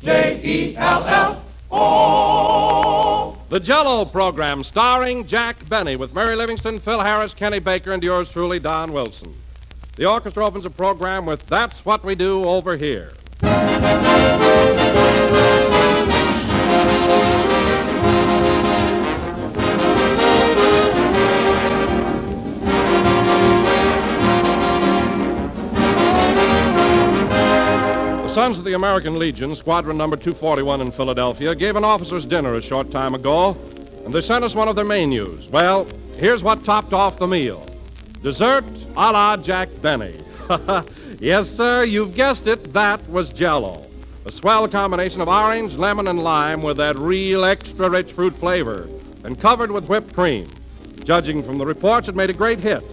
Jello. The Jello Program, starring Jack Benny, with Mary Livingston, Phil Harris, Kenny Baker, and yours truly, Don Wilson. The orchestra opens the program with That's What We Do Over Here. The Sons of the American Legion, Squadron Number 241 in Philadelphia, gave an officers' dinner a short time ago, and they sent us one of their menus. Well, here's what topped off the meal. Dessert a la Jack Benny. Yes, sir, you've guessed it, that was Jello. A swell combination of orange, lemon, and lime with that real extra-rich fruit flavor, and covered with whipped cream. Judging from the reports, it made a great hit.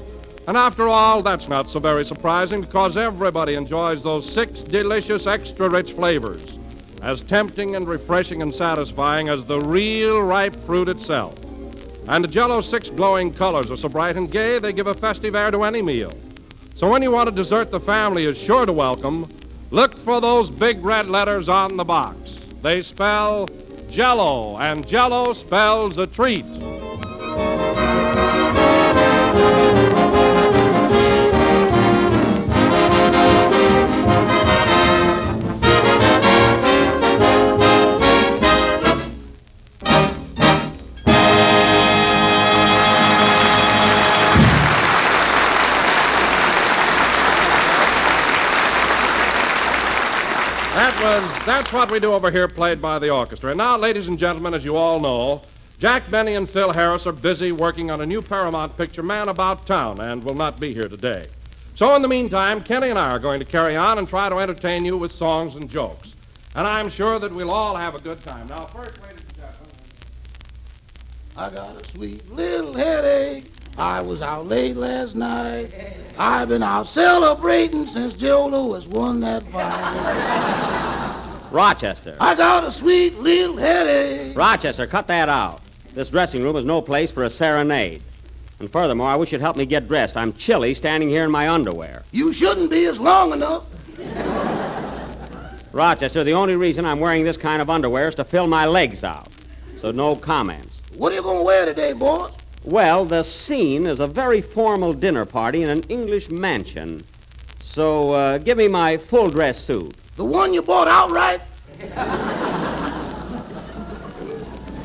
And after all, that's not so very surprising, because everybody enjoys those 6 delicious extra-rich flavors, as tempting and refreshing and satisfying as the real ripe fruit itself. And the Jello's 6 glowing colors are so bright and gay, they give a festive air to any meal. So when you want a dessert the family is sure to welcome, look for those big red letters on the box. They spell Jello, and Jello spells a treat. That's What We Do Over Here, played by the orchestra. And now, ladies and gentlemen, as you all know, Jack Benny and Phil Harris are busy working on a new Paramount picture, Man About Town, and will not be here today. So in the meantime, Kenny and I are going to carry on and try to entertain you with songs and jokes. And I'm sure that we'll all have a good time. Now, first, ladies and gentlemen, I got a sweet little headache. I was out late last night. I've been out celebrating since Joe Louis won that fight. Rochester. I got a sweet little headache. Rochester, cut that out. This dressing room is no place for a serenade. And furthermore, I wish you'd help me get dressed. I'm chilly standing here in my underwear. You shouldn't be, it's long enough. Rochester, the only reason I'm wearing this kind of underwear is to fill my legs out. So no comments. What are you going to wear today, boss? Well, the scene is a very formal dinner party in an English mansion. So give me my full dress suit. The one you bought outright?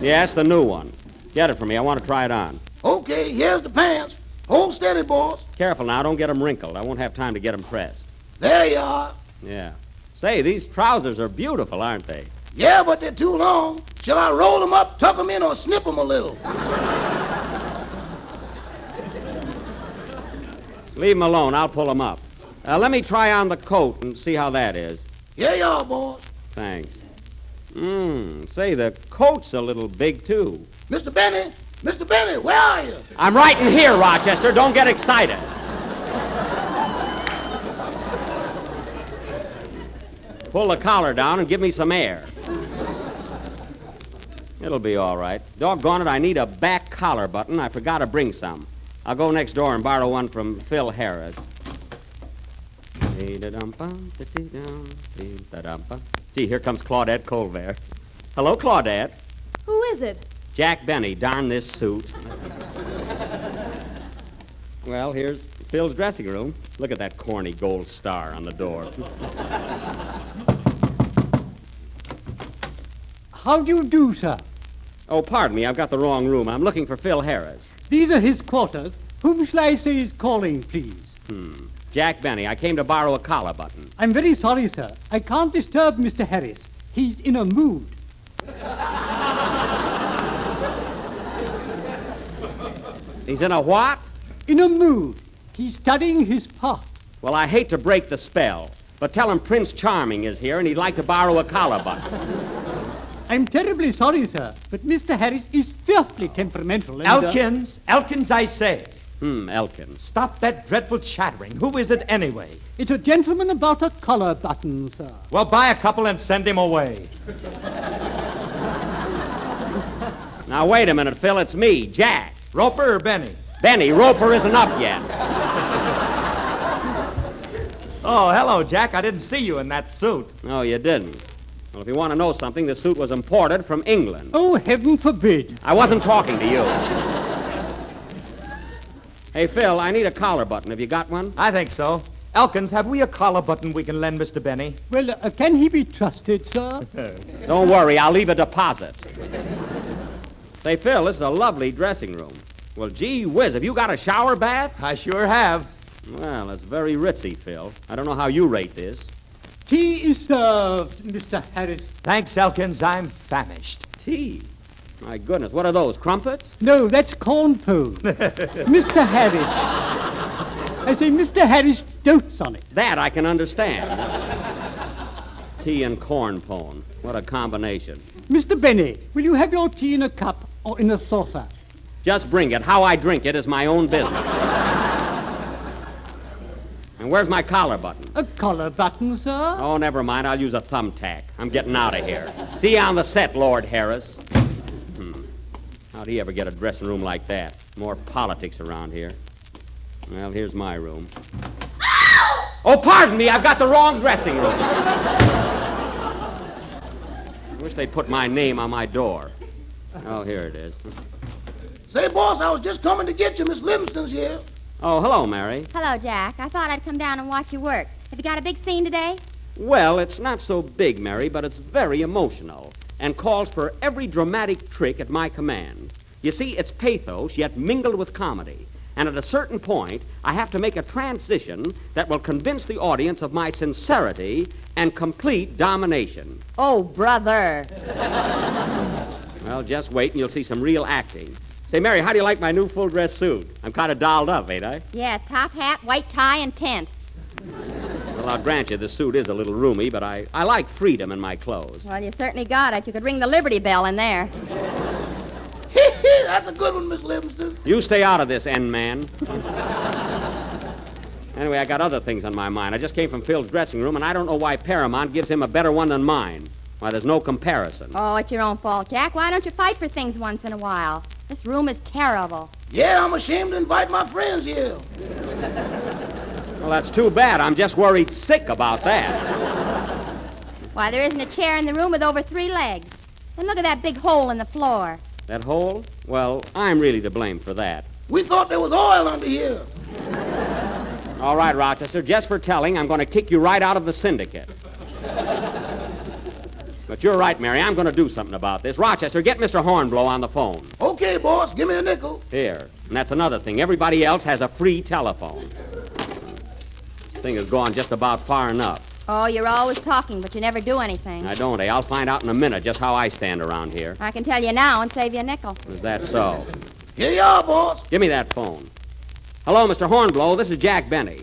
Yes, the new one. Get it for me. I want to try it on. Okay, here's the pants. Hold steady, boss. Careful now. Don't get them wrinkled. I won't have time to get them pressed. There you are. Yeah. Say, these trousers are beautiful, aren't they? Yeah, but they're too long. Shall I roll them up, tuck them in, or snip them a little? Leave them alone. I'll pull them up. Let me try on the coat and see how that is. Here you are, boss. Thanks. Say, the coat's a little big, too. Mr. Benny, where are you? I'm right in here, Rochester. Don't get excited. Pull the collar down and give me some air. It'll be all right. Doggone it, I need a back collar button. I forgot to bring some. I'll go next door and borrow one from Phil Harris. Gee, here comes Claudette Colbert. Hello, Claudette. Who is it? Jack Benny. Darn this suit. Well, here's Phil's dressing room. Look at that corny gold star on the door. How do you do, sir? Oh, pardon me, I've got the wrong room. I'm looking for Phil Harris. These are his quarters. Whom shall I say is calling, please? Jack Benny. I came to borrow a collar button. I'm very sorry, sir. I can't disturb Mr. Harris. He's in a mood. He's in a what? In a mood. He's studying his part. Well, I hate to break the spell, but tell him Prince Charming is here and he'd like to borrow a collar button. I'm terribly sorry, sir, but Mr. Harris is fearfully temperamental and... Elkins, I say. Elkins. Stop that dreadful chattering. Who is it anyway? It's a gentleman about a collar button, sir. Well, buy a couple and send him away. Now, wait a minute, Phil. It's me, Jack. Roper or Benny? Benny. Roper isn't up yet. Oh, hello, Jack. I didn't see you in that suit. No, you didn't. Well, if you want to know something, this suit was imported from England. Oh, heaven forbid. I wasn't talking to you. Hey, Phil, I need a collar button. Have you got one? I think so. Elkins, have we a collar button we can lend Mr. Benny? Well, can he be trusted, sir? Don't worry, I'll leave a deposit. Say, Phil, this is a lovely dressing room. Well, gee whiz, have you got a shower bath? I sure have. Well, that's very ritzy, Phil. I don't know how you rate this. Tea is served, Mr. Harris. Thanks, Elkins. I'm famished. Tea? My goodness, what are those, crumpets? No, that's corn pone. Mr. Harris. I say, Mr. Harris dotes on it. That I can understand. Tea and corn pone. What a combination. Mr. Benny, will you have your tea in a cup or in a saucer? Just bring it. How I drink it is my own business. And where's my collar button? A collar button, sir? Oh, never mind. I'll use a thumbtack. I'm getting out of here. See you on the set, Lord Harris. How'd he ever get a dressing room like that? More politics around here. Well, here's my room. Oh, pardon me. I've got the wrong dressing room. I wish they'd put my name on my door. Oh, here it is. Say, boss, I was just coming to get you. Miss Livingston's here. Oh, hello, Mary. Hello, Jack. I thought I'd come down and watch you work. Have you got a big scene today? Well, it's not so big, Mary, but it's very emotional and calls for every dramatic trick at my command. You see, it's pathos, yet mingled with comedy. And at a certain point, I have to make a transition that will convince the audience of my sincerity and complete domination. Oh, brother. Well, just wait and you'll see some real acting. Say, Mary, how do you like my new full-dress suit? I'm kind of dolled up, ain't I? Yeah, top hat, white tie, and tent. Well, I'll grant you the suit is a little roomy, but I like freedom in my clothes. Well, you certainly got it. You could ring the Liberty Bell in there. That's a good one, Miss Livingston. You stay out of this, N-man. Anyway, I got other things on my mind. I just came from Phil's dressing room, and I don't know why Paramount gives him a better one than mine. Why, there's no comparison. Oh, it's your own fault, Jack. Why don't you fight for things once in a while? This room is terrible. Yeah, I'm ashamed to invite my friends here. Well, that's too bad. I'm just worried sick about that. Why, there isn't a chair in the room with over 3 legs. And look at that big hole in the floor. That hole? Well, I'm really to blame for that. We thought there was oil under here. All right, Rochester, just for telling, I'm going to kick you right out of the syndicate. But you're right, Mary. I'm going to do something about this. Rochester, get Mr. Hornblow on the phone. Okay, boss, give me a nickel. Here. And that's another thing. Everybody else has a free telephone. This thing has gone just about far enough. Oh, you're always talking, but you never do anything. I don't, eh? I'll find out in a minute just how I stand around here. I can tell you now and save you a nickel. Is that so? Here you are, boss. Give me that phone. Hello, Mr. Hornblow. This is Jack Benny.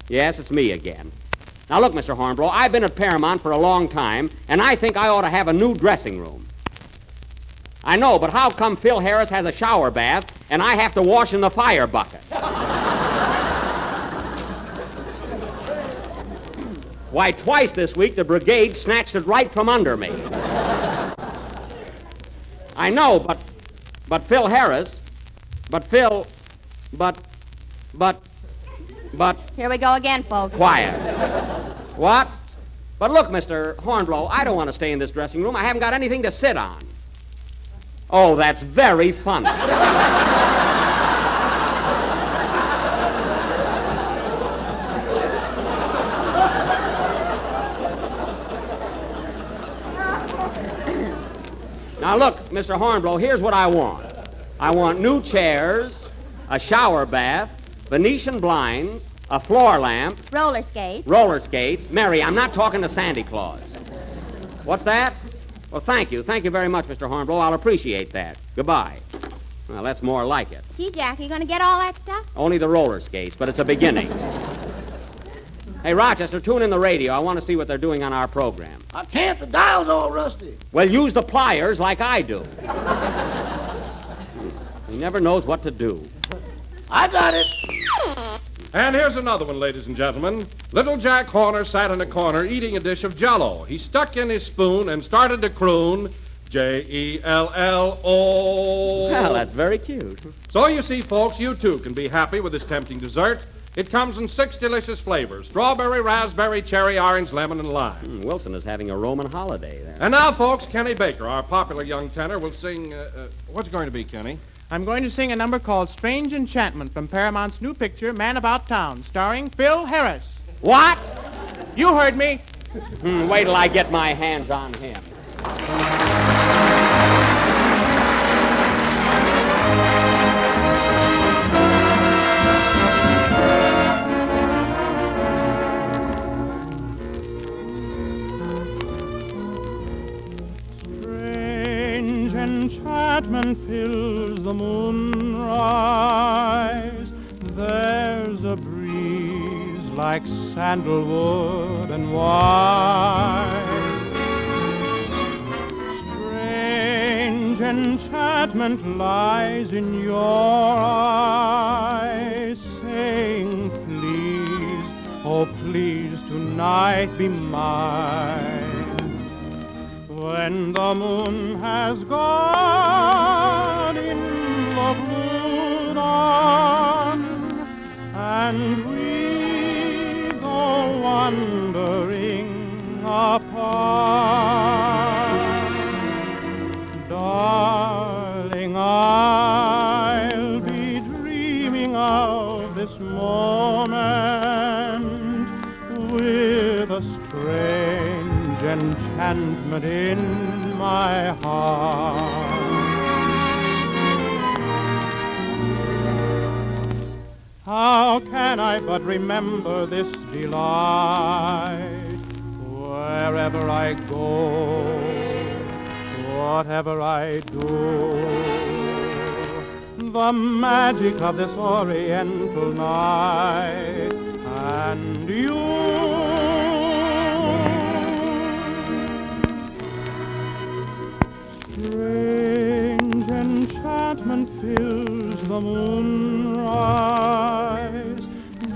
Yes, it's me again. Now, look, Mr. Hornblow, I've been at Paramount for a long time, and I think I ought to have a new dressing room. I know, but how come Phil Harris has a shower bath, and I have to wash in the fire bucket? Why, twice this week, the brigade snatched it right from under me. I know, but Phil Harris, but Here we go again, folks. quiet. What? But look, Mr. Hornblow, I don't want to stay in this dressing room. I haven't got anything to sit on. Oh, that's very funny. Now, look, Mr. Hornblow, here's what I want. I want new chairs, a shower bath, Venetian blinds, a floor lamp, Roller skates. roller skates. Mary, I'm not talking to Santa Claus. What's that? Well, thank you. Thank you very much, Mr. Hornblow. I'll appreciate that. Goodbye. Well, that's more like it. Gee, Jack, are you going to get all that stuff? Only the roller skates, but it's a beginning. Hey, Rochester, tune in the radio. I want to see what they're doing on our program. I can't. The dial's all rusty. Well, use the pliers like I do. He never knows what to do. I got it. And here's another one, ladies and gentlemen. Little Jack Horner sat in a corner eating a dish of Jello. He stuck in his spoon and started to croon, Jello. Well, that's very cute. So you see, folks, you too can be happy with this tempting dessert. It comes in 6 delicious flavors: strawberry, raspberry, cherry, orange, lemon, and lime. Wilson is having a Roman holiday there. And now, folks, Kenny Baker, our popular young tenor, will sing... what's it going to be, Kenny? I'm going to sing a number called Strange Enchantment from Paramount's new picture, Man About Town, starring Phil Harris. What? You heard me. Wait till I get my hands on him. Strange enchantment fills the moonrise. There's a breeze like sandalwood and wine. Strange enchantment lies in your eyes, saying, please, oh please, tonight be mine. When the moon has gone in the blue dawn, and we go wandering apart, darling, I'll be dreaming of this moment with a strange enchantment in my heart. How can I but remember this delight? Wherever I go, whatever I do, the magic of this oriental night, and you. Strange enchantment fills the moonrise.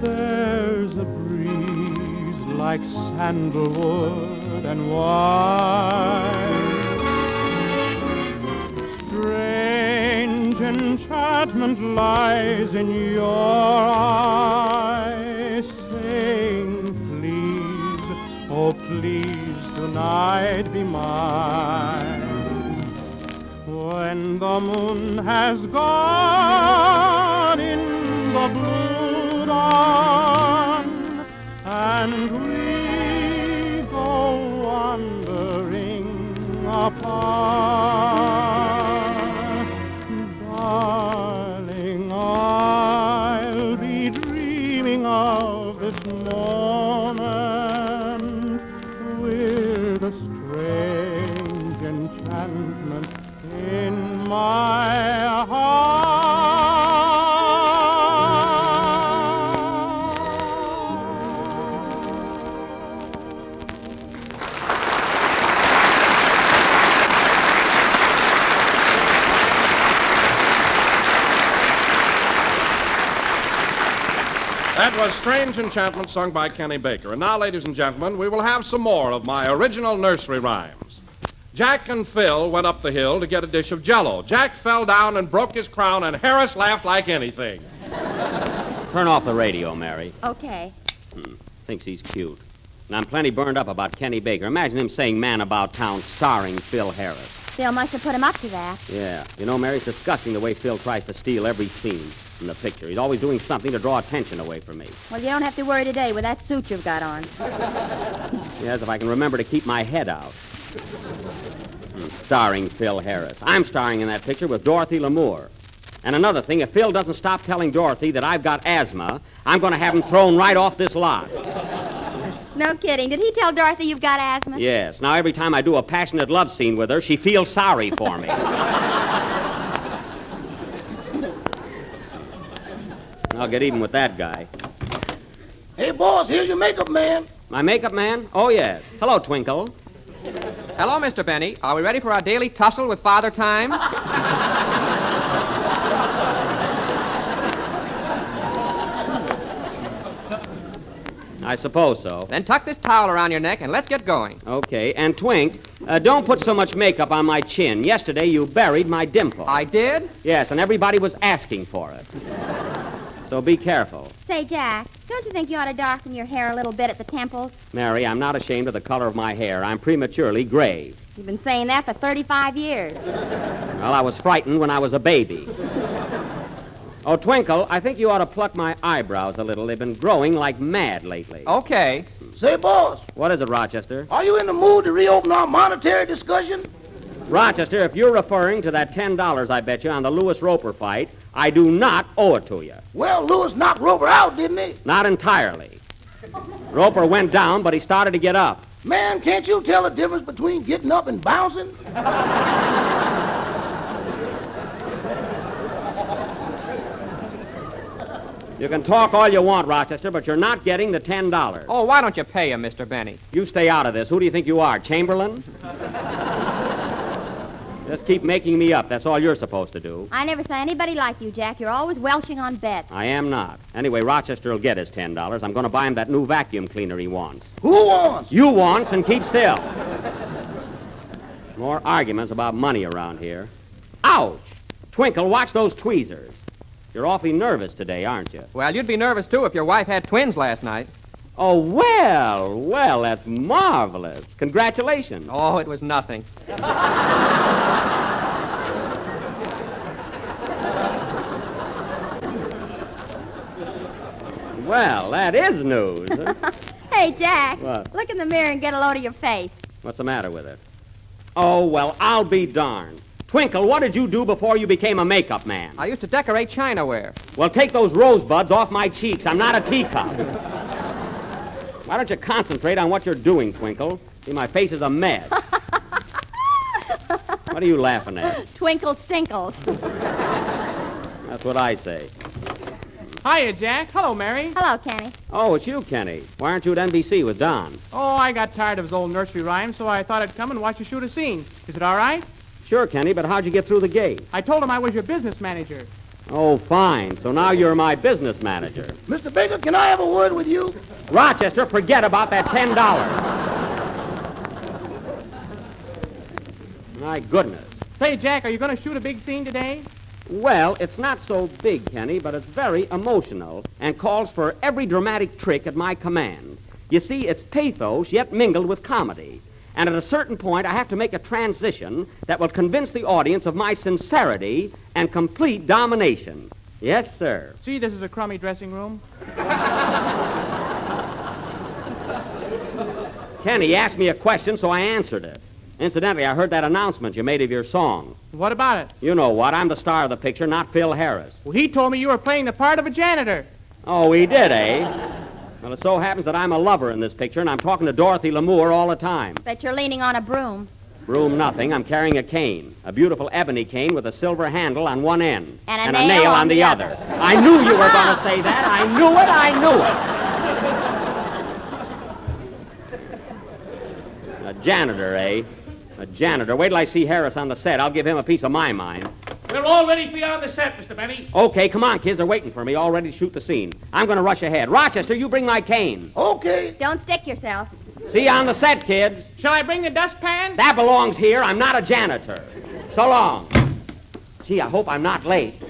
There's a breeze like sandalwood and wine. Strange enchantment lies in your eyes, saying, please, oh please, tonight be mine. When the moon has gone in the blue dawn, and we go wandering apart, darling, I'll be dreaming of this moment with a strange enchantment in my heart. That was Strange Enchantment, sung by Kenny Baker. And now, ladies and gentlemen, we will have some more of my original nursery rhymes. Jack and Phil went up the hill to get a dish of Jello. Jack fell down and broke his crown, and Harris laughed like anything. Turn off the radio, Mary. Okay. Thinks he's cute. And I'm plenty burned up about Kenny Baker. Imagine him saying Man About Town starring Phil Harris. Phil must have put him up to that. Yeah. You know, Mary, it's disgusting the way Phil tries to steal every scene in the picture. He's always doing something to draw attention away from me. Well, you don't have to worry today with that suit you've got on. Yes, if I can remember to keep my head out. Starring Phil Harris. I'm starring in that picture with Dorothy Lamour. And another thing, if Phil doesn't stop telling Dorothy that I've got asthma, I'm going to have him thrown right off this lot. No kidding. Did he tell Dorothy you've got asthma? Yes. Now, every time I do a passionate love scene with her, she feels sorry for me. I'll get even with that guy. Hey, boss, here's your makeup man. My makeup man? Oh, yes. Hello, Twinkle. Hello, Mr. Benny. Are we ready for our daily tussle with Father Time? I suppose so. Then tuck this towel around your neck and let's get going. Okay. And, Twink, don't put so much makeup on my chin. Yesterday, you buried my dimple. I did? Yes, and everybody was asking for it. so be careful. Say, Jack, don't you think you ought to darken your hair a little bit at the temples? Mary, I'm not ashamed of the color of my hair. I'm prematurely gray. You've been saying that for 35 years. Well, I was frightened when I was a baby. Oh, Twinkle, I think you ought to pluck my eyebrows a little. They've been growing like mad lately. Okay. Say, boss, What is it, Rochester? are you in the mood to reopen our monetary discussion? Rochester, if you're referring to that $10 I bet you on the Lewis Roper fight, I do not owe it to you. Well, Lewis knocked Roper out, didn't he? Not entirely. Roper went down, but he started to get up. Man, can't you tell the difference between getting up and bouncing? You can talk all you want, Rochester, but you're not getting the $10. Oh, why don't you pay him, Mr. Benny? You stay out of this. Who do you think you are, Chamberlain? Just keep making me up. That's all you're supposed to do. I never saw anybody like you, Jack. You're always welching on bets. I am not. Anyway, Rochester will get his $10. I'm going to buy him that new vacuum cleaner he wants. Who wants? You wants, and keep still. More arguments about money around here. Ouch! Twinkle, watch those tweezers. You're awfully nervous today, aren't you? Well, you'd be nervous, too, if your wife had twins last night. Oh, well, that's marvelous. Congratulations. Oh, it was nothing. Well, that is news. Hey, Jack. What? Look in the mirror and get a load of your face. What's the matter with it? Oh, well, I'll be darned. Twinkle, what did you do before you became a makeup man? I used to decorate chinaware. Well, take those rosebuds off my cheeks. I'm not a teacup. Why don't you concentrate on what you're doing, Twinkle? See, my face is a mess. What are you laughing at? Twinkle stinkles. That's what I say. Hiya, Jack. Hello, Mary. Hello, Kenny. Oh, it's you, Kenny. Why aren't you at NBC with Don? Oh, I got tired of his old nursery rhymes, so I thought I'd come and watch you shoot a scene. Is it all right? Sure, Kenny, but how'd you get through the gate? I told him I was your business manager. Oh, fine. So now you're my business manager. Mr. Baker, can I have a word with you? Rochester, forget about that $10. My goodness. Say, Jack, are you going to shoot a big scene today? Well, it's not so big, Kenny, but it's very emotional and calls for every dramatic trick at my command. You see, it's pathos yet mingled with comedy. And at a certain point, I have to make a transition that will convince the audience of my sincerity and complete domination. Yes, sir. See, this is a crummy dressing room. Kenny asked me a question, so I answered it. Incidentally, I heard that announcement you made of your song. What about it? You know what? I'm the star of the picture, not Phil Harris. Well, he told me you were playing the part of a janitor. Oh, he did, eh? Well, it so happens that I'm a lover in this picture, and I'm talking to Dorothy Lamour all the time. Bet you're leaning on a broom. Broom nothing. I'm carrying a cane. A beautiful ebony cane with a silver handle on one end. And a a nail nail on the the other. other. I knew you were going to say that. I knew it. A janitor, eh? A janitor. Wait till I see Harris on the set. I'll give him a piece of my mind. We're all ready for you on the set, Mr. Benny. Okay, come on, kids. They're waiting for me, all ready to shoot the scene. I'm going to rush ahead. Rochester, you bring my cane. Okay. Don't stick yourself. See you on the set, kids. Shall I bring the dustpan? That belongs here. I'm not a janitor. So long. Gee, I hope I'm not late.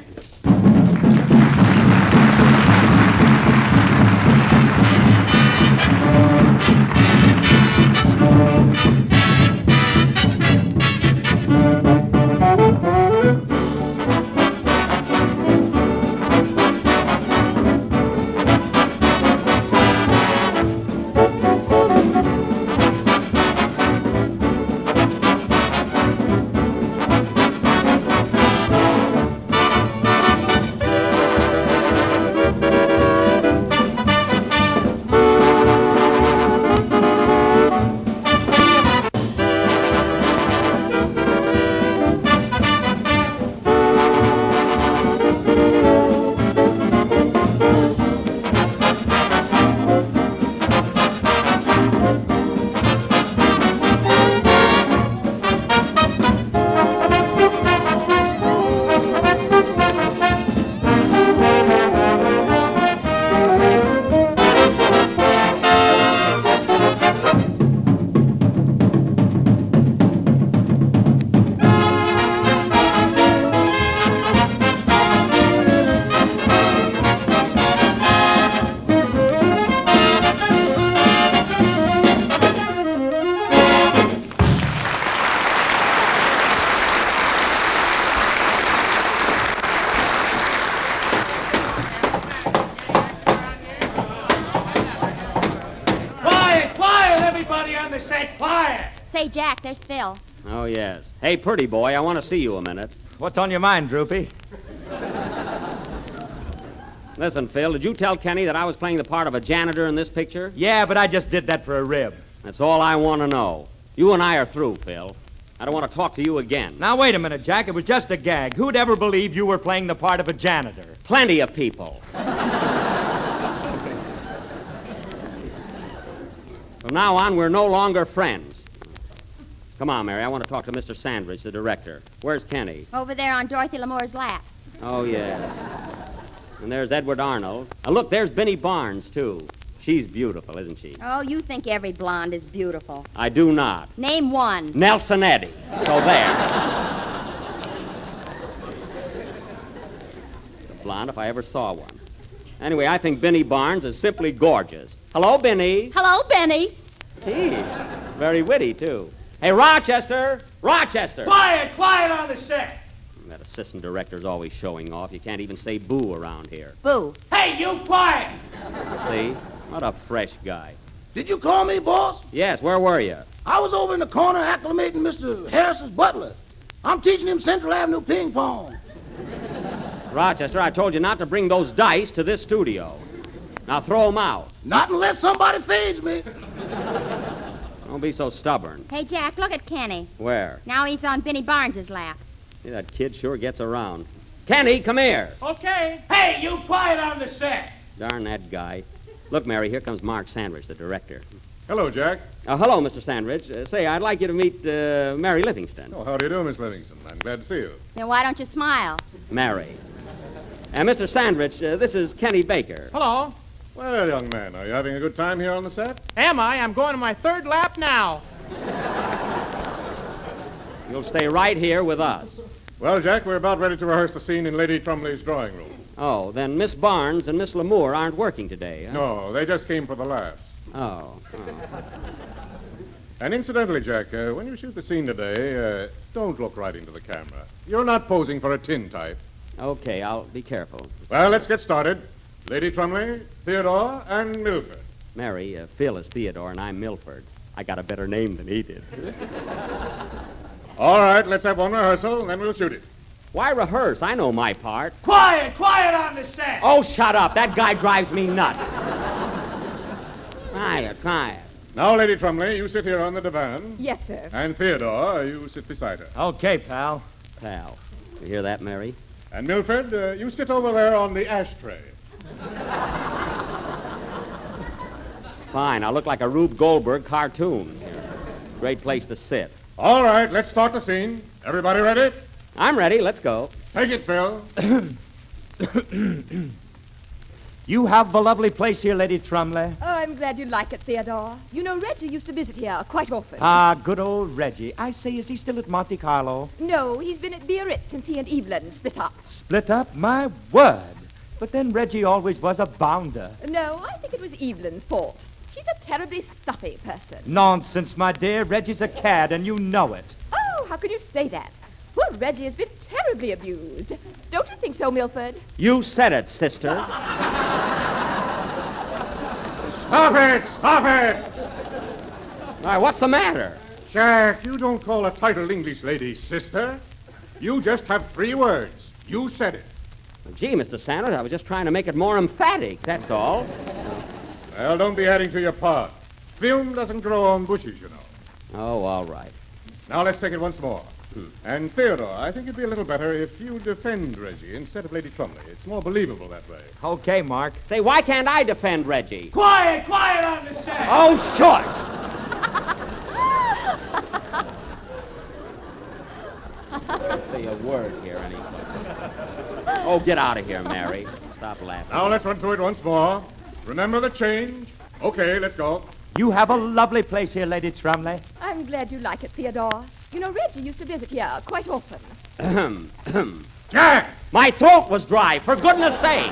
Say, Jack, there's Phil. Oh, yes. Hey, pretty boy, I want to see you a minute. What's on your mind, Droopy? Listen, Phil, did you tell Kenny that I was playing the part of a janitor in this picture? Yeah, but I just did that for a rib. That's all I want to know. You and I are through, Phil. I don't want to talk to you again. Now, wait a minute, Jack. It was just a gag. Who'd ever believe you were playing the part of a janitor? Plenty of people. From now on, we're no longer friends. Come on, Mary. I want to talk to Mr. Sandridge, the director. Where's Kenny? Over there on Dorothy Lamore's lap. Oh, yes. And there's Edward Arnold. And look, there's Benny Barnes, too. She's beautiful, isn't she? Oh, you think every blonde is beautiful. I do not. Name one. Nelson Eddy. So there. The blonde, if I ever saw one. Anyway, I think Benny Barnes is simply gorgeous. Hello, Benny. Hello, Benny. Gee, very witty, too. Hey, Rochester! Rochester! Quiet, quiet on the set. That assistant director's always showing off. You can't even say boo around here. Boo. Hey, you quiet. See? What a fresh guy. Did you call me, boss? Yes, where were you? I was over in the corner acclimating Mr. Harris's butler. I'm teaching him Central Avenue ping pong. Rochester, I told you not to bring those dice to this studio. Now throw them out. Not unless somebody feeds me. Don't be so stubborn. Hey, Jack, look at Kenny. Where? Now he's on Benny Barnes's lap. See, that kid sure gets around. Kenny, come here. Okay. Hey, you quiet on the set. Darn that guy. Look, Mary, here comes Mark Sandridge, the director. Hello, Jack. Hello, Mr. Sandridge. Say, I'd like you to meet Mary Livingston. Oh, how do you do, Miss Livingston? I'm glad to see you. Then why don't you smile? Mary. Mr. Sandridge, this is Kenny Baker. Hello. Well, young man, are you having a good time here on the set? Am I? I'm going to my third lap now. You'll stay right here with us. Well, Jack, we're about ready to rehearse the scene in Lady Trumley's drawing room. Oh, then Miss Barnes and Miss Lamour aren't working today, huh? No, they just came for the laughs. Oh. And incidentally, Jack, when you shoot the scene today, don't look right into the camera. You're not posing for a tintype. Okay, I'll be careful. Well, let's get started. Lady Trumley, Theodore, and Milford. Mary, Phil is Theodore and I'm Milford. I got a better name than he did. All right, let's have one rehearsal, then we'll shoot it. Why rehearse? I know my part. Quiet, quiet on the set. Oh, shut up. That guy drives me nuts. Quiet. Now, Lady Trumley, you sit here on the divan. Yes, sir. And Theodore, you sit beside her. Okay, pal. Pal. You hear that, Mary? And Milford, you sit over there on the ashtray. Fine. I'll look like a Rube Goldberg cartoon. Great place to sit. All right, let's start the scene. Everybody ready? I'm ready. Let's go. Take it, Phil. You have a lovely place here, Lady Trumley. Oh, I'm glad you like it, Theodore. You know, Reggie used to visit here quite often. Ah, good old Reggie. I say, is he still at Monte Carlo? No, he's been at Biarritz since he and Evelyn split up. Split up? My word. But then Reggie always was a bounder. No, I think it was Evelyn's fault. She's a terribly stuffy person. Nonsense, my dear. Reggie's a cad, and you know it. Oh, how could you say that? Poor Reggie has been terribly abused. Don't you think so, Milford? You said it, sister. Stop it! Stop it! All right, what's the matter? Jack, you don't call a titled English lady sister. You just have 3 words. You said it. Gee, Mr. Sanders, I was just trying to make it more emphatic, that's all. Well, don't be adding to your part. Film doesn't grow on bushes, you know. Oh, all right. Now let's take it once more. And Theodore, I think it'd be a little better if you defend Reggie instead of Lady Trumley. It's more believable that way. Okay, Mark. Say, why can't I defend Reggie? Quiet, quiet on the set. Oh, shush! Say a word here, anyway. Oh, get out of here, Mary. Stop laughing. Now let's run through it once more. Remember the change? Okay, let's go. You have a lovely place here, Lady Trumley. I'm glad you like it, Theodore. You know, Reggie used to visit here quite often. Jack! My throat was dry, for goodness sake.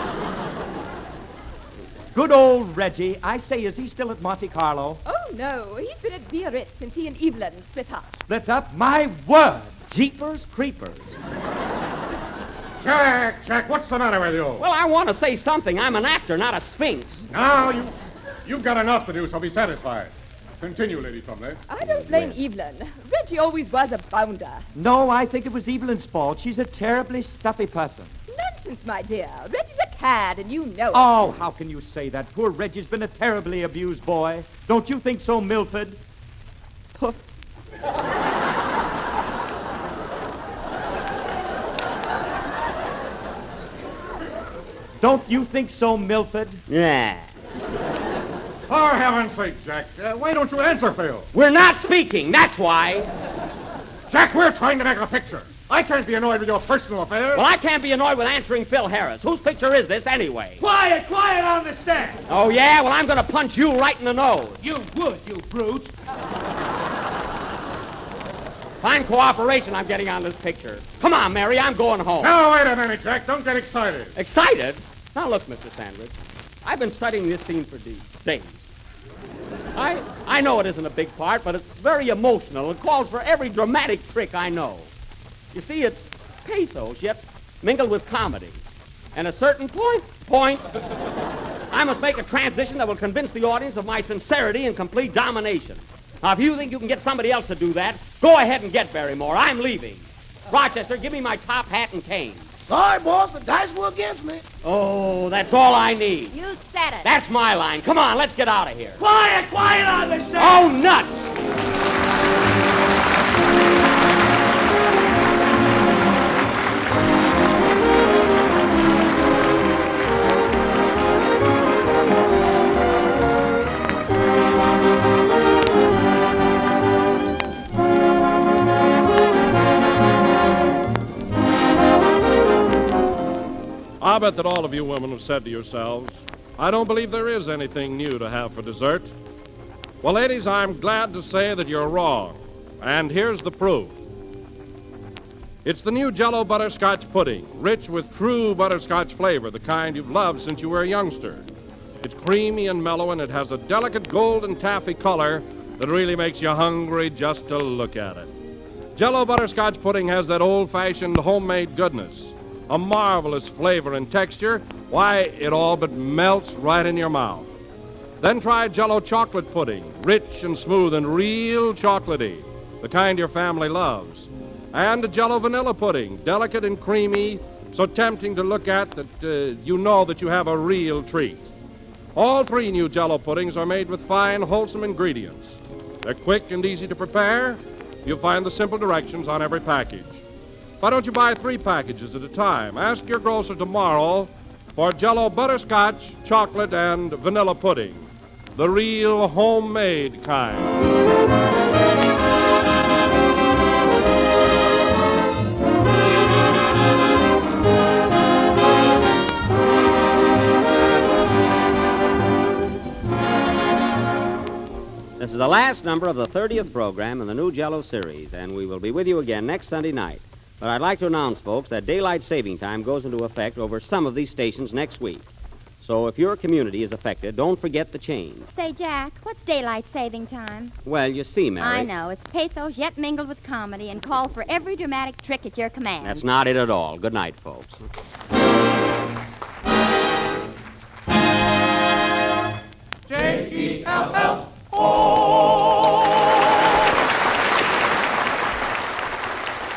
Good old Reggie. I say, is he still at Monte Carlo? Oh, no, he's been at Biarritz since he and Evelyn split up. Split up? My word. Jeepers creepers. Jack, what's the matter with you? Well, I want to say something. I'm an actor, not a sphinx. Now, you've got enough to do, so be satisfied. Continue, Lady Trumley. I don't blame Evelyn. Reggie always was a bounder. No, I think it was Evelyn's fault. She's a terribly stuffy person. Nonsense, my dear. Reggie's a cad, and you know it. Oh, how can you say that? Poor Reggie's been a terribly abused boy. Don't you think so, Milford? Poof. Don't you think so, Milford? Yeah. For heaven's sake, Jack, why don't you answer, Phil? We're not speaking, that's why. Jack, we're trying to make a picture. I can't be annoyed with your personal affairs. Well, I can't be annoyed with answering Phil Harris. Whose picture is this, anyway? Quiet, quiet on the set. Oh, yeah? Well, I'm going to punch you right in the nose. You would, you brute. Fine cooperation I'm getting on this picture. Come on, Mary, I'm going home. Now, wait a minute, Jack. Don't get excited. Excited? Now, look, Mr. Sandwich. I've been studying this scene for days. I know it isn't a big part, but it's very emotional. It calls for every dramatic trick I know. You see, it's pathos, yet mingled with comedy. And a certain point, I must make a transition that will convince the audience of my sincerity and complete domination. Now, if you think you can get somebody else to do that, go ahead and get Barrymore. I'm leaving. Rochester, give me my top hat and cane. Sorry, boss, the dice were against me. Oh, that's all I need. You said it. That's my line. Come on, let's get out of here. Quiet, quiet on the set. Oh, nuts! I'll bet that all of you women have said to yourselves, I don't believe there is anything new to have for dessert. Well, ladies, I'm glad to say that you're wrong. And here's the proof. It's the new Jello butterscotch pudding, rich with true butterscotch flavor, the kind you've loved since you were a youngster. It's creamy and mellow, and it has a delicate golden taffy color that really makes you hungry just to look at it. Jello butterscotch pudding has that old-fashioned homemade goodness, a marvelous flavor and texture. Why, it all but melts right in your mouth. Then try Jello chocolate pudding, rich and smooth and real chocolatey, the kind your family loves. And Jello vanilla pudding, delicate and creamy, so tempting to look at that you know that you have a real treat. All three new Jello puddings are made with fine, wholesome ingredients. They're quick and easy to prepare. You'll find the simple directions on every package. Why don't you buy 3 packages at a time? Ask your grocer tomorrow for Jello butterscotch, chocolate, and vanilla pudding, the real homemade kind. This is the last number of the 30th program in the new Jello series, and we will be with you again next Sunday night. But I'd like to announce, folks, that daylight saving time goes into effect over some of these stations next week. So if your community is affected, don't forget the change. Say, Jack, what's daylight saving time? Well, you see, Mary. I know. It's pathos yet mingled with comedy and calls for every dramatic trick at your command. That's not it at all. Good night, folks. J-E-L-L.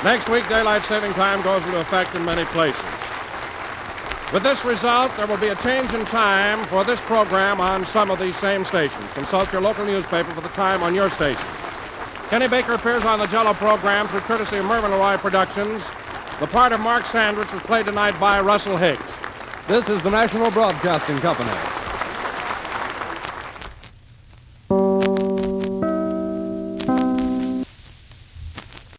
Next week, daylight saving time goes into effect in many places. With this result, there will be a change in time for this program on some of these same stations. Consult your local newspaper for the time on your station. Kenny Baker appears on the Jello program through courtesy of Mervyn Leroy Productions. The part of Mark Sandwich was played tonight by Russell Hicks. This is the National Broadcasting Company.